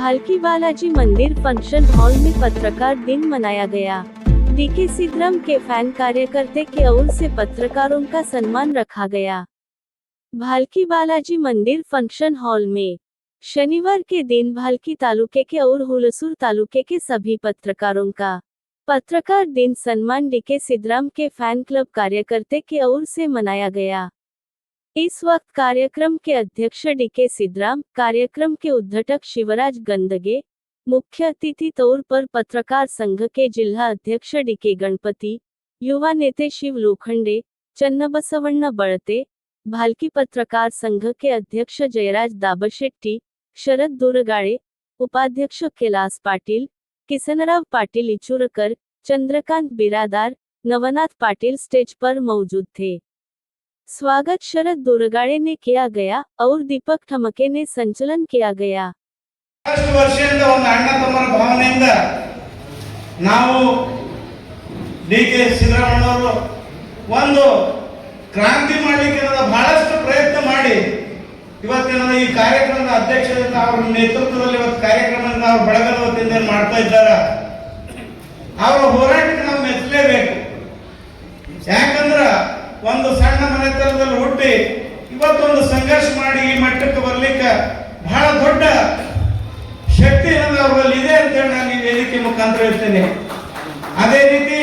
भालकी बालाजी मंदिर function hall में पत्रकार दिन मनाया गया। डीके सिद्धराम के फैन कार्यकर्ते के ओर से पत्रकारों का सम्मान रखा गया। भालकी बालाजी मंदिर फंक्शन हॉल में शनिवार के दिन भालकी तालुके के और हुलसूर तालुके के सभी पत्रकारों का पत्रकार दिन सम्मान डीके सिद्धराम के फैन क्लब कार्यकर्ते के ओर से मनाया गया। इस वक्त कार्यक्रम के अध्यक्ष डीके सिद्धराम, कार्यक्रम के उद्घाटक शिवराज गंदगे, मुख्य अतिथि तौर पर पत्रकार संघ के जिला अध्यक्ष डीके गणपति, युवा नेते शिव लोखंडे, चन्नबसवण्ण बळते, भालकी पत्रकार संघ के अध्यक्ष जयराज दाबशेट्टी, शरद दुरगाळे, उपाध्यक्ष कैलास पाटिल, किसनराव पाटिल इचुरकर, चंद्रकांत बिरादार, नवनाथ पाटिल स्टेज पर मौजूद थे। स्वागत शरद दुरगाळे ने किया गया और दीपक ठमके ने संचलन किया गया। ವರ್ಷದಿಂದ ಒಂದು ಅಣ್ಣ ತಮ್ಮರ ಭಾವನೆಯಿಂದ ನಾವು ಡಿಕೆ ಸಿದ್ದರಾಮಯ್ಯನವರು ಒಂದು ಕ್ರಾಂತಿ ಮಾಡಲಿಕ್ಕೆ ಬಹಳಷ್ಟು ಪ್ರಯತ್ನ ಮಾಡಿ ಇವತ್ತಿನ ಈ ಕಾರ್ಯಕ್ರಮದ ಅಧ್ಯಕ್ಷತೆ ಅವರ ನೇತೃತ್ವದಲ್ಲಿ ಇವತ್ತು ಕಾರ್ಯಕ್ರಮವನ್ನು ಅವರು ಬೆಳಗದ ವತಿಯಿಂದ ಮಾಡ್ತಾ ಇದ್ದಾರೆ। ಅವರ ಹೋರಾಟಕ್ಕೆ ನಾವು ಮೆಚ್ಚಲೇಬೇಕು। ಯಾಕಂದ್ರೆ ಒಂದು ಸಣ್ಣ ಮನೆತನದಲ್ಲಿ ಹುಟ್ಟಿ ಇವತ್ತೊಂದು ಸಂಘರ್ಷ ಮಾಡಿ ಈ ಮಟ್ಟಕ್ಕೆ ಬರಲಿಕ್ಕೆ ಬಹಳ ದೊಡ್ಡ ಶಕ್ತಿ ಅವರಲ್ಲಿ ಇದೆ ಅಂತ ಹೇಳಿ ನಾನು ಈ ವೇದಿಕೆ ಮುಖಾಂತರ ಹೇಳ್ತೇನೆ। ಅದೇ ರೀತಿ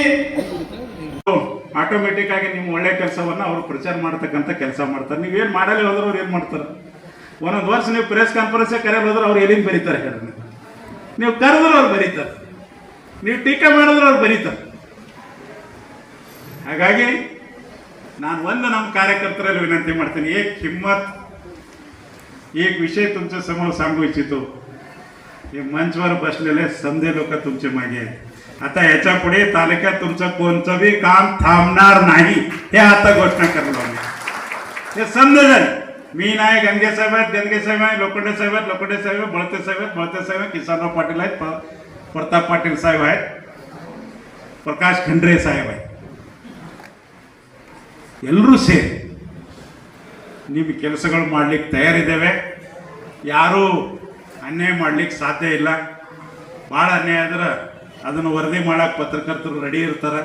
ಆಟೋಮೆಟಿಕ್ ಆಗಿ ನಿಮ್ಮ ಒಳ್ಳೆ ಕೆಲಸವನ್ನ ಅವರು ಪ್ರಚಾರ ಮಾಡ್ತಕ್ಕಂಥ ಕೆಲಸ ಮಾಡ್ತಾರೆ। ನೀವೇನು ಮಾಡಲಿ ಹೋದ್ರೆ ಅವ್ರು ಏನು ಮಾಡ್ತಾರೆ? ಒಂದೊಂದು ವರ್ಷ ನೀವು ಪ್ರೆಸ್ ಕಾನ್ಫರೆನ್ಸ್ ಕರೆಯಲು ಹೋದ್ರೆ ಅವ್ರು ಎಲ್ಲಿಂದ ಬರೀತಾರೆ ಹೇಳಿ? ನೀವು ಕರೆದ್ರು ಅವ್ರು ಬರೀತಾರೆ, ನೀವು ಟೀಕೆ ಮಾಡಿದ್ರು ಅವ್ರು ಬರೀತಾರೆ। ಹಾಗಾಗಿ ನಾನು ಒಂದು ನಮ್ಮ कार्यकर्त्याला विनंती ಮಾಡ್ತೀನಿ, एक हिम्मत, एक विषय तुमच्या समोर सांगू इच्छितो। हे मंचवर बसलेले समजे लोक तुमचे मागे आहेत। आता याच्या पुढे तालुक्यात तुमचं कोणतंही काम थांबणार नाही हे आता घोषणा करलो आम्ही। हे समजेल। मी नाही, गंगे साहेब आहेत, गंगे साहेब आहे, लोखंडे साहेब आहेत, लोखंडे साहेब, बळते साहेब आहेत, बळते साहेब, किसनराव पाटील आहेत, प्रताप पाटील साहेब आहेत, प्रकाश खंड्रे साहेब आहेत। ಎಲ್ಲರೂ ಸೇರಿ ನಿಮ್ಮ ಕೆಲಸಗಳು ಮಾಡಲಿಕ್ಕೆ ತಯಾರಿದ್ದೇವೆ। ಯಾರೂ ಅನ್ಯಾಯ ಮಾಡಲಿಕ್ಕೆ ಸಾಧ್ಯ ಇಲ್ಲ। ಭಾಳ ಅನ್ಯಾಯ ಆದ್ರೆ ಅದನ್ನು ವರದಿ ಮಾಡೋಕ್ಕೆ ಪತ್ರಕರ್ತರು ರೆಡಿ ಇರ್ತಾರೆ।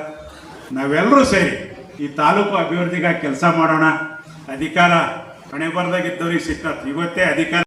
ನಾವೆಲ್ಲರೂ ಸೇರಿ ಈ ತಾಲೂಕು ಅಭಿವೃದ್ಧಿಗಾಗಿ ಕೆಲಸ ಮಾಡೋಣ। ಅಧಿಕಾರ ಹಣೆ ಬರದಾಗಿದ್ದವ್ರಿಗೆ ಸಿಕ್ಕತ್ತು, ಇವತ್ತೇ ಅಧಿಕಾರ